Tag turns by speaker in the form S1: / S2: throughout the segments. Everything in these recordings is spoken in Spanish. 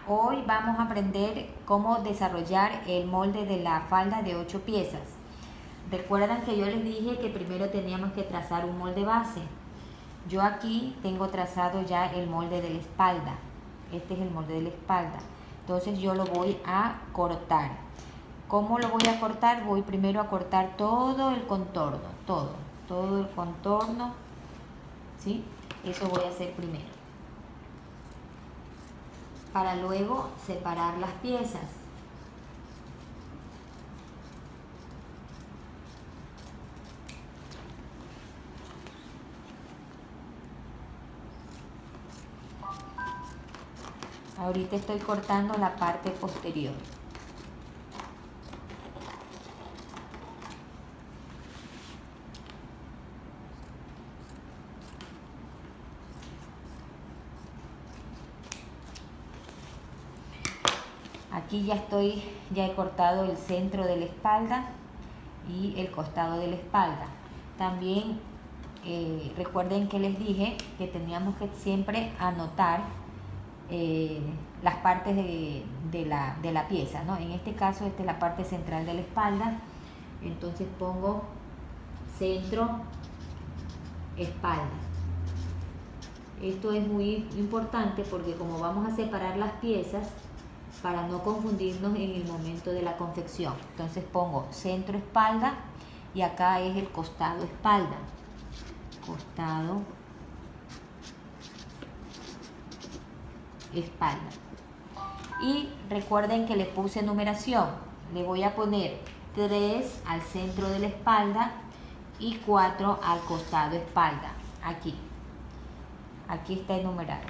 S1: Hoy vamos a aprender cómo desarrollar el molde de la falda de 8 piezas. Recuerdan que yo les dije que primero teníamos que trazar un molde base. Yo aquí tengo trazado ya el molde de la espalda. Este es el molde de la espalda. Entonces yo lo voy a cortar. ¿Cómo lo voy a cortar? Voy primero a cortar todo el contorno, todo el contorno, ¿sí? Eso voy a hacer primero, para luego separar las piezas. Ahorita estoy cortando la parte posterior. Aquí ya he cortado el centro de la espalda y el costado de la espalda. También recuerden que les dije que teníamos que siempre anotar las partes de la pieza, ¿no? En este caso, esta es la parte central de la espalda. Entonces pongo centro, espalda. Esto es muy importante porque como vamos a separar las piezas, para no confundirnos en el momento de la confección. Entonces pongo centro, espalda, y acá es el costado, espalda. Costado, espalda. Y recuerden que le puse numeración. Le voy a poner 3 al centro de la espalda y 4 al costado, espalda. Aquí está enumerado,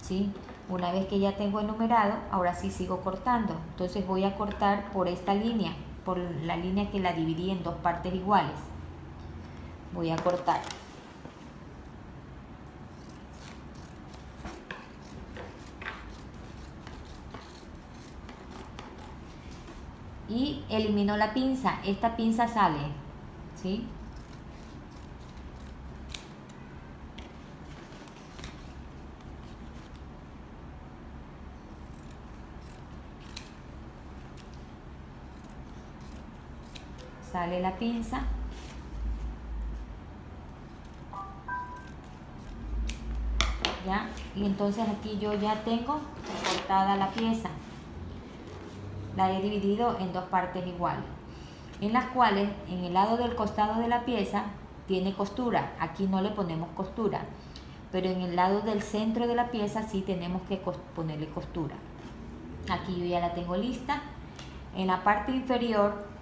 S1: ¿sí? Una vez que ya tengo enumerado, ahora sí sigo cortando. Entonces voy a cortar por esta línea, por la línea que la dividí en dos partes iguales. Voy a cortar. Y elimino la pinza. Esta pinza sale, ¿sí? Sale la pinza. ¿Ya? Y entonces aquí yo ya tengo cortada la pieza. La he dividido en dos partes iguales, en las cuales en el lado del costado de la pieza tiene costura. Aquí no le ponemos costura, pero en el lado del centro de la pieza sí tenemos que ponerle costura. Aquí yo ya la tengo lista. En la parte inferior,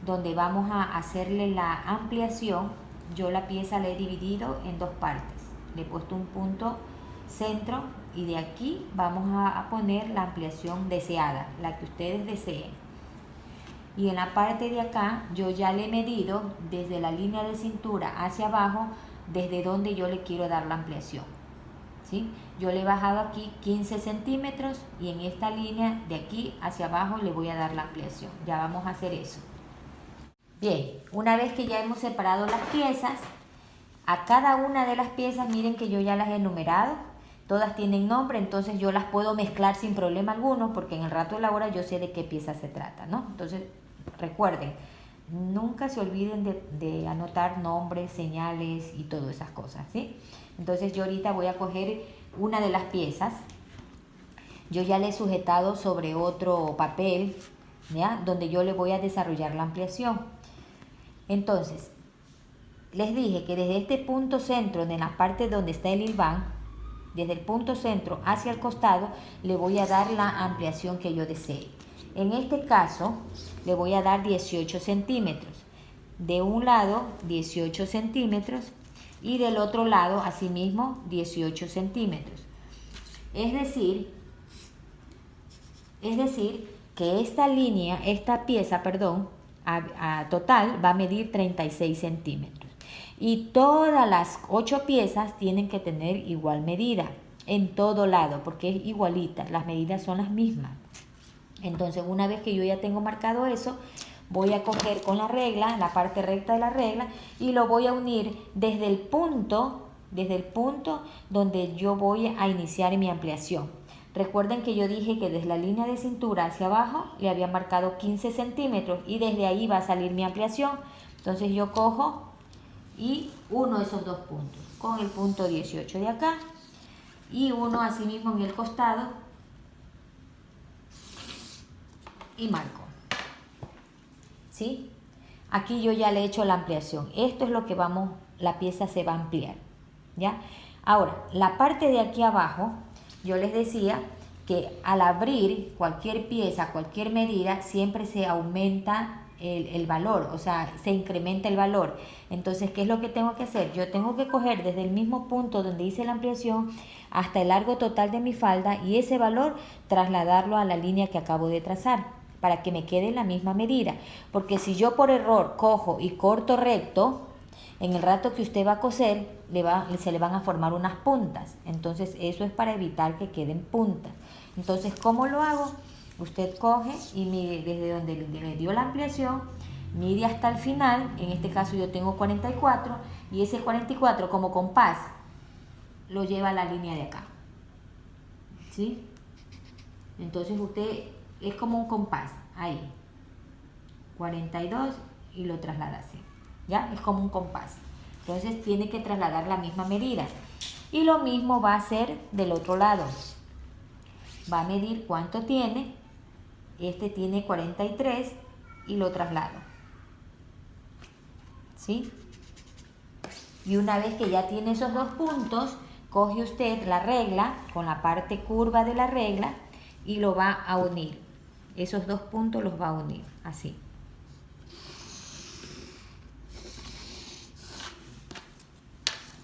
S1: donde vamos a hacerle la ampliación, yo la pieza la he dividido en dos partes. Le he puesto un punto centro y de aquí vamos a poner la ampliación deseada, la que ustedes deseen. Y en la parte de acá yo ya le he medido desde la línea de cintura hacia abajo, desde donde yo le quiero dar la ampliación, ¿sí? Yo le he bajado aquí 15 centímetros y en esta línea de aquí hacia abajo le voy a dar la ampliación. Ya vamos a hacer eso. Bien, una vez que ya hemos separado las piezas, a cada una de las piezas, miren que yo ya las he numerado, todas tienen nombre, entonces yo las puedo mezclar sin problema alguno, porque en el rato de la hora yo sé de qué pieza se trata, ¿no? Entonces, recuerden, nunca se olviden de anotar nombres, señales y todas esas cosas, ¿sí? Entonces yo ahorita voy a coger una de las piezas, yo ya le he sujetado sobre otro papel, ¿ya? Donde yo le voy a desarrollar la ampliación. Entonces, les dije que desde este punto centro, en la parte donde está el hilván, desde el punto centro hacia el costado, le voy a dar la ampliación que yo desee. En este caso, le voy a dar 18 centímetros. De un lado, 18 centímetros y del otro lado, asimismo, 18 centímetros. Es decir, que esta pieza, a total va a medir 36 centímetros. Y todas las 8 piezas tienen que tener igual medida en todo lado, porque es igualita, las medidas son las mismas. Entonces, una vez que yo ya tengo marcado eso, voy a coger con la regla, la parte recta de la regla, y lo voy a unir desde el punto donde yo voy a iniciar mi ampliación. Recuerden que yo dije que desde la línea de cintura hacia abajo le había marcado 15 centímetros y desde ahí va a salir mi ampliación. Entonces yo cojo y uno esos dos puntos con el punto 18 de acá y uno así mismo en el costado y marco. ¿Sí? Aquí yo ya le he hecho la ampliación. Esto es lo que vamos, la pieza se va a ampliar. ¿Ya? Ahora, la parte de aquí abajo, yo les decía que al abrir cualquier pieza, cualquier medida, siempre se aumenta el valor, o sea, se incrementa el valor. Entonces, ¿qué es lo que tengo que hacer? Yo tengo que coger desde el mismo punto donde hice la ampliación hasta el largo total de mi falda y ese valor trasladarlo a la línea que acabo de trazar para que me quede la misma medida. Porque si yo por error cojo y corto recto, en el rato que usted va a coser, se le van a formar unas puntas. Entonces, eso es para evitar que queden puntas. Entonces, ¿cómo lo hago? Usted coge y mide desde donde le dio la ampliación, mide hasta el final. En este caso yo tengo 44 y ese 44 como compás lo lleva a la línea de acá. ¿Sí? Entonces usted es como un compás, ahí. 42 y lo traslada así. ¿Ya? Es como un compás. Entonces tiene que trasladar la misma medida. Y lo mismo va a hacer del otro lado. Va a medir cuánto tiene. Este tiene 43 y lo traslado. ¿Sí? Y una vez que ya tiene esos dos puntos, coge usted la regla con la parte curva de la regla y lo va a unir. Esos dos puntos los va a unir, así.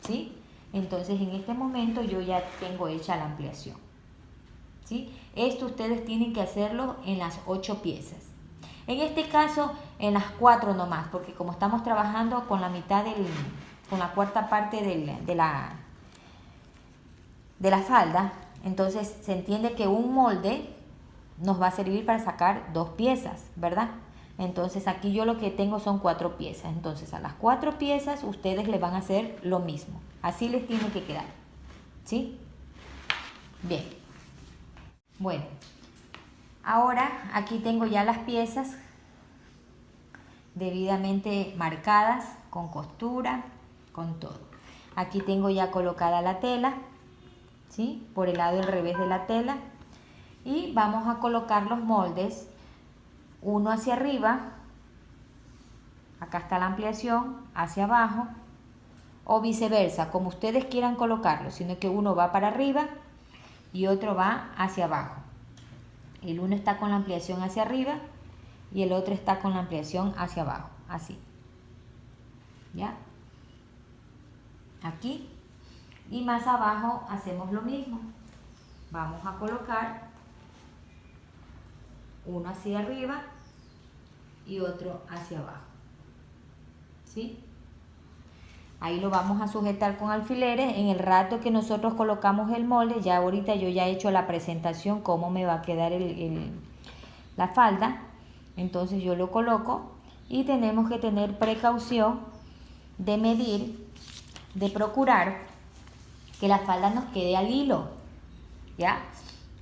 S1: ¿Sí? Entonces en este momento yo ya tengo hecha la ampliación. ¿Sí? Esto ustedes tienen que hacerlo en las 8 piezas. En este caso en las 4 nomás, porque como estamos trabajando con la mitad con la cuarta parte de la falda, entonces se entiende que un molde nos va a servir para sacar 2 piezas, ¿verdad? Entonces aquí yo lo que tengo son 4 piezas. Entonces a las 4 piezas ustedes le van a hacer lo mismo. Así les tiene que quedar. ¿Sí? Bien. Bueno. Ahora aquí tengo ya las piezas debidamente marcadas, con costura, con todo. Aquí tengo ya colocada la tela, ¿sí? Por el lado del revés de la tela. Y vamos a colocar los moldes uno hacia arriba, acá está la ampliación, hacia abajo, o viceversa, como ustedes quieran colocarlo, sino que uno va para arriba y otro va hacia abajo. El uno está con la ampliación hacia arriba y el otro está con la ampliación hacia abajo, así. ¿Ya? Aquí. Y más abajo hacemos lo mismo. Vamos a colocar uno hacia arriba y otro hacia abajo. ¿Sí? Ahí lo vamos a sujetar con alfileres. En el rato que nosotros colocamos el molde, ya ahorita yo ya he hecho la presentación, cómo me va a quedar la falda. Entonces yo lo coloco y tenemos que tener precaución de medir, de procurar que la falda nos quede al hilo, ¿ya?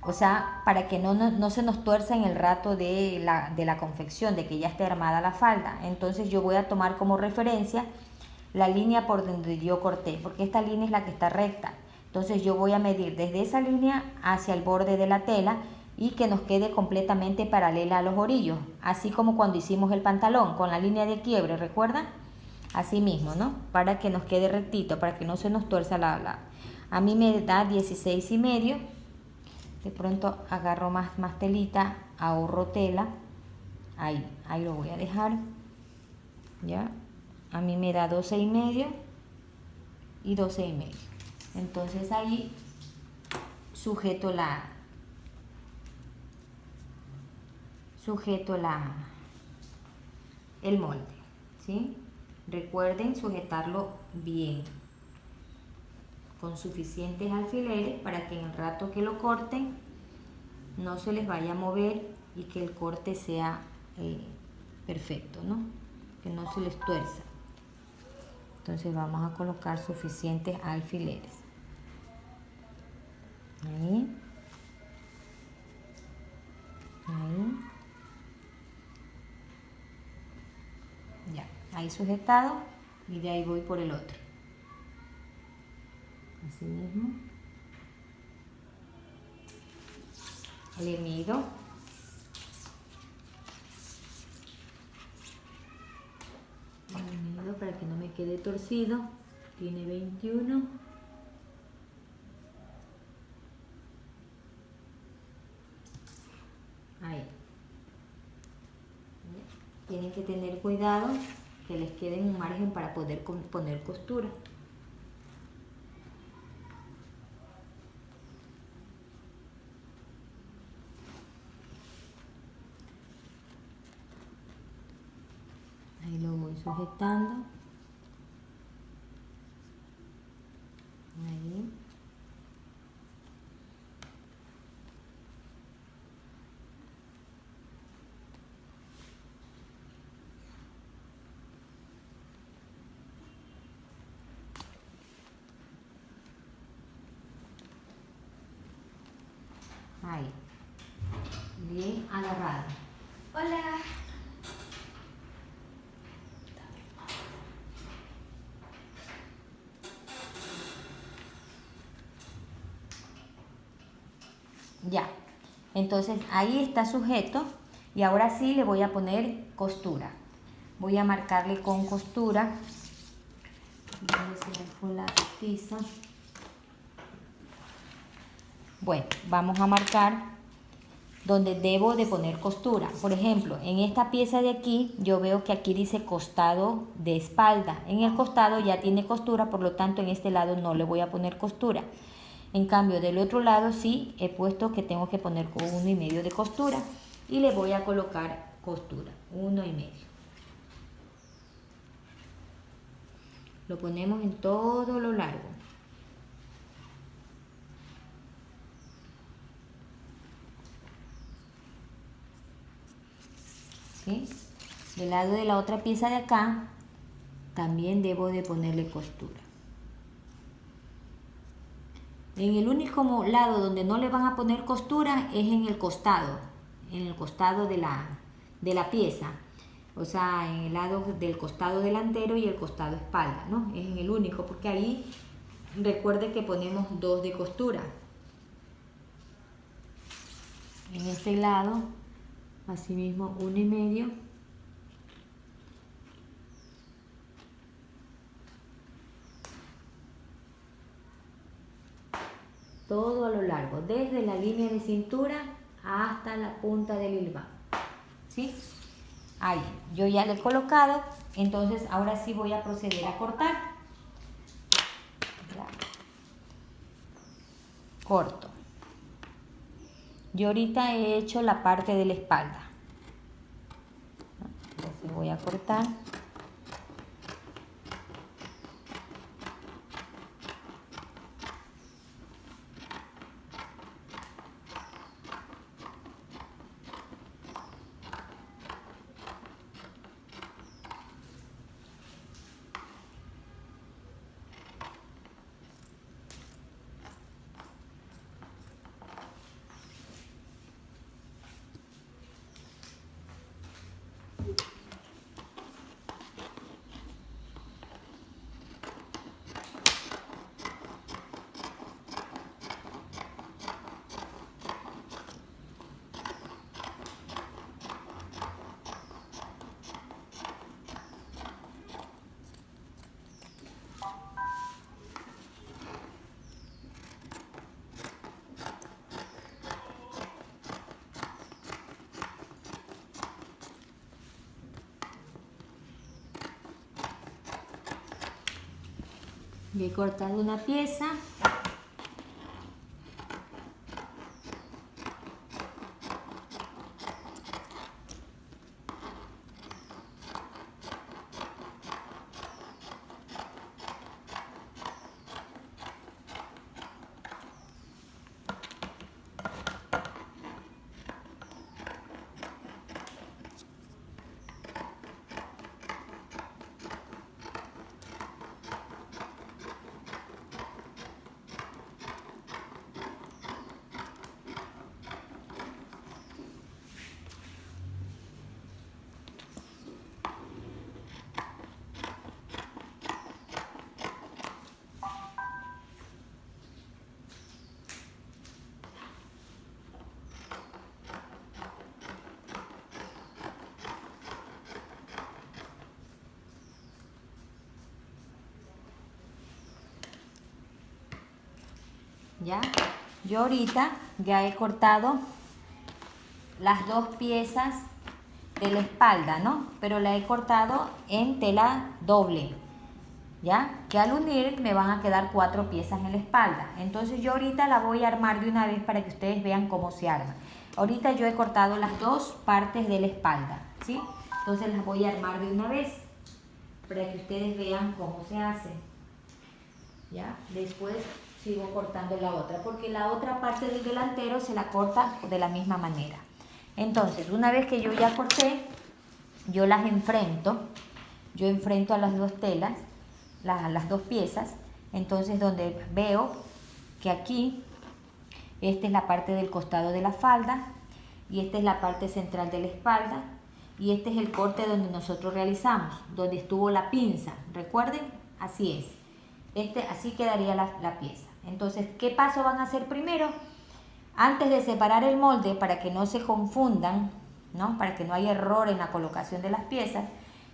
S1: O sea, para que no se nos tuerza en el rato de la confección, de que ya esté armada la falda. Entonces yo voy a tomar como referencia la línea por donde yo corté, porque esta línea es la que está recta. Entonces yo voy a medir desde esa línea hacia el borde de la tela y que nos quede completamente paralela a los orillos, así como cuando hicimos el pantalón con la línea de quiebre, ¿recuerdan? Así mismo, ¿no? Para que nos quede rectito, para que no se nos tuerza A mí me da 16,5. De pronto agarro más telita, ahorro tela. Ahí lo voy a dejar. ¿Ya? A mí me da 12,5 y 12,5. Entonces ahí sujeto el molde, ¿sí? Recuerden sujetarlo bien, con suficientes alfileres para que en el rato que lo corten no se les vaya a mover y que el corte sea perfecto, ¿no? Que no se les tuerza. Entonces vamos a colocar suficientes alfileres. Ahí. ahí sujetado y de ahí voy por el otro. Así mismo. Le mido. Le mido para que no me quede torcido. Tiene 21. Ahí. Tienen que tener cuidado que les quede un margen para poder poner costura. Ahí lo voy sujetando. Ahí. Ahí. Bien agarrado.
S2: Hola.
S1: Ya. Entonces ahí está sujeto y ahora sí le voy a poner costura. Voy a marcarle con costura. Se me fue la tiza. Bueno, vamos a marcar donde debo de poner costura. Por ejemplo, en esta pieza de aquí, yo veo que aquí dice costado de espalda. En el costado ya tiene costura, por lo tanto en este lado no le voy a poner costura. En cambio, del otro lado sí he puesto que tengo que poner con 1,5 de costura y le voy a colocar costura, 1,5. Lo ponemos en todo lo largo. ¿Sí? Del lado de la otra pieza de acá también debo de ponerle costura. En el único lado donde no le van a poner costura es en el costado de la pieza, o sea, en el lado del costado delantero y el costado espalda, ¿no? Es en el único, porque ahí recuerde que ponemos 2 de costura. En este lado, así mismo 1,5. Todo a lo largo, desde la línea de cintura hasta la punta del hilván. ¿Sí? Ahí, yo ya le he colocado, entonces ahora sí voy a proceder a cortar. Ya. Corto. Yo ahorita he hecho la parte de la espalda. Entonces voy a cortar. Voy cortando una pieza. ¿ya? Yo ahorita ya he cortado las dos piezas de la espalda, ¿no? Pero la he cortado en tela doble, ¿ya? Que al unir me van a quedar 4 piezas en la espalda. Entonces yo ahorita la voy a armar de una vez para que ustedes vean cómo se arma. Ahorita yo he cortado las dos partes de la espalda, ¿sí? Entonces las voy a armar de una vez para que ustedes vean cómo se hace, ¿ya? Después sigo cortando la otra, porque la otra parte del delantero se la corta de la misma manera. Entonces, una vez que yo ya corté, yo las enfrento. Yo enfrento a las dos telas, las dos piezas. Entonces, donde veo que aquí, esta es la parte del costado de la falda, y esta es la parte central de la espalda, y este es el corte donde nosotros realizamos, donde estuvo la pinza. ¿Recuerden? Así es. Así quedaría la pieza. Entonces, ¿qué paso van a hacer primero? Antes de separar el molde, para que no se confundan, ¿no? Para que no haya error en la colocación de las piezas,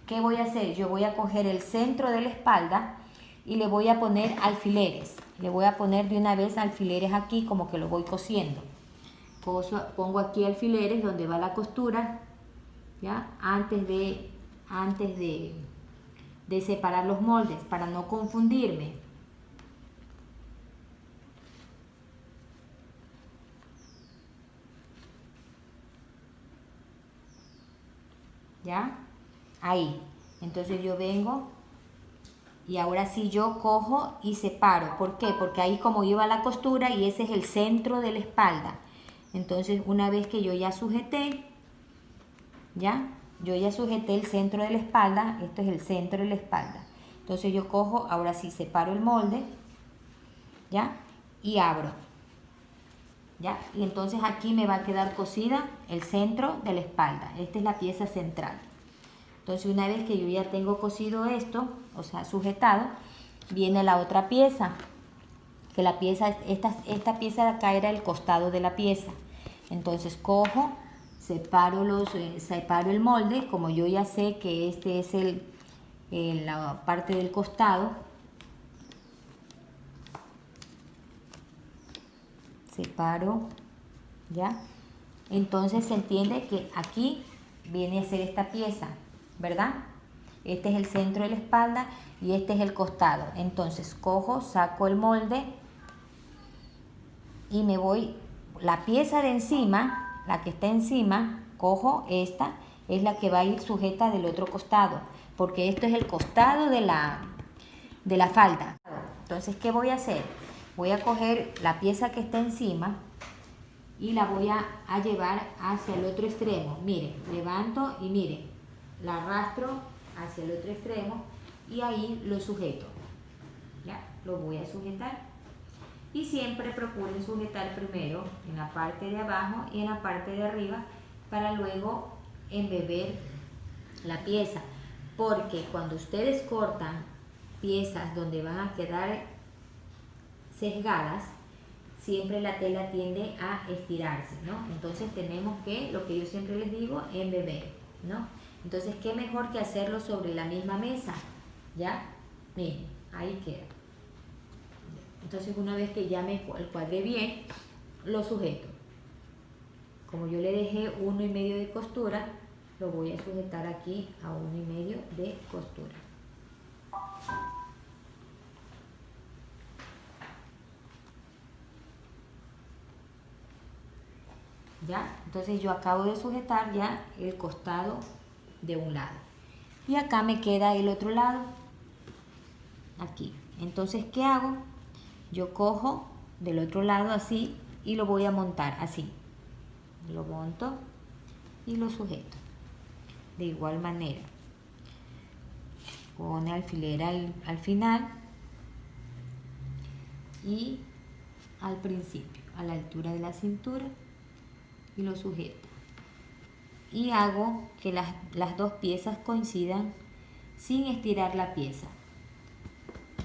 S1: ¿qué voy a hacer? Yo voy a coger el centro de la espalda y le voy a poner alfileres. Le voy a poner de una vez alfileres aquí, como que lo voy cosiendo. Pongo aquí alfileres donde va la costura, ¿ya? Antes de separar los moldes, para no confundirme. ¿Ya? Ahí. Entonces yo vengo y ahora sí yo cojo y separo. ¿Por qué? Porque ahí como iba la costura y ese es el centro de la espalda. Entonces una vez que yo ya sujeté, ¿ya? Yo ya sujeté el centro de la espalda, esto es el centro de la espalda. Entonces yo cojo, ahora sí separo el molde, ¿ya? Y abro, ¿ya? Y entonces aquí me va a quedar cosida el centro de la espalda. Esta es la pieza central. Entonces una vez que yo ya tengo cosido esto, o sea, sujetado, viene la otra pieza. Que la pieza, esta pieza de acá era el costado de la pieza. Entonces cojo, separo el molde, como yo ya sé que este es la parte del costado. Separo, ¿ya? Entonces se entiende que aquí viene a ser esta pieza, ¿verdad? Este es el centro de la espalda y este es el costado. Entonces cojo, saco el molde y me voy, la pieza de encima, la que está encima, cojo esta, es la que va a ir sujeta del otro costado, porque esto es el costado de la falda. Entonces, ¿qué voy a hacer? Voy a coger la pieza que está encima y la voy a llevar hacia el otro extremo. Miren, levanto y miren, la arrastro hacia el otro extremo y ahí lo sujeto. Ya, lo voy a sujetar. Y siempre procuren sujetar primero en la parte de abajo y en la parte de arriba para luego embeber la pieza. Porque cuando ustedes cortan piezas donde van a quedar sesgadas, siempre la tela tiende a estirarse, ¿no? Entonces tenemos que, lo que yo siempre les digo, embeber, ¿no? Entonces, ¿qué mejor que hacerlo sobre la misma mesa? ¿Ya? Miren, ahí queda. Entonces, una vez que ya me cuadré bien, lo sujeto. Como yo le dejé 1,5 de costura, lo voy a sujetar aquí a 1,5 de costura. ¿Ya? Entonces yo acabo de sujetar ya el costado de un lado. Y acá me queda el otro lado. Aquí. Entonces, ¿qué hago? Yo cojo del otro lado así y lo voy a montar así. Lo monto y lo sujeto. De igual manera. Pone alfiler al final y al principio, a la altura de la cintura, y lo sujeto. Y hago que las dos piezas coincidan sin estirar la pieza.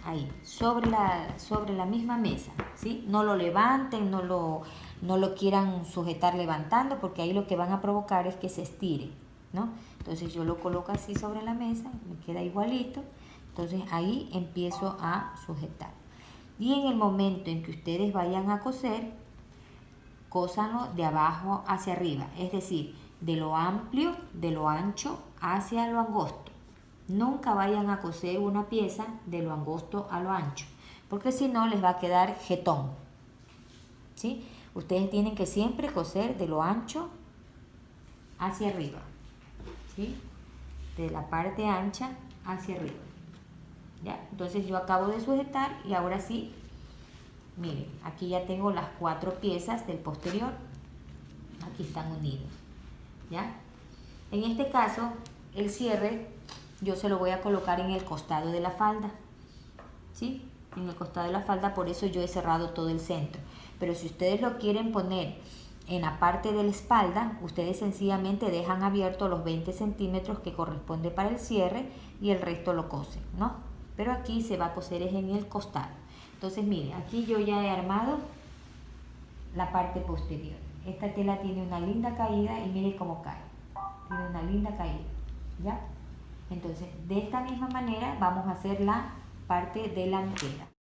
S1: Ahí, sobre la misma mesa, ¿sí? No lo levanten, no lo quieran sujetar levantando, porque ahí lo que van a provocar es que se estire, ¿no? Entonces yo lo coloco así sobre la mesa, me queda igualito. Entonces ahí empiezo a sujetar. Y en el momento en que ustedes vayan a coser, cósanlo de abajo hacia arriba, es decir, de lo amplio, de lo ancho hacia lo angosto. Nunca vayan a coser una pieza de lo angosto a lo ancho, porque si no les va a quedar jetón, ¿sí? Ustedes tienen que siempre coser de lo ancho hacia arriba, ¿sí? De la parte ancha hacia arriba. ¿Ya? Entonces yo acabo de sujetar y ahora sí, miren, aquí ya tengo las 4 piezas del posterior, aquí están unidos, ¿ya? En este caso, el cierre yo se lo voy a colocar en el costado de la falda, ¿sí? En el costado de la falda, por eso yo he cerrado todo el centro. Pero si ustedes lo quieren poner en la parte de la espalda, ustedes sencillamente dejan abierto los 20 centímetros que corresponde para el cierre y el resto lo cosen, ¿no? Pero aquí se va a coser es en el costado. Entonces, miren, aquí yo ya he armado la parte posterior. Esta tela tiene una linda caída y miren cómo cae. Tiene una linda caída, ¿ya? Entonces, de esta misma manera vamos a hacer la parte delantera.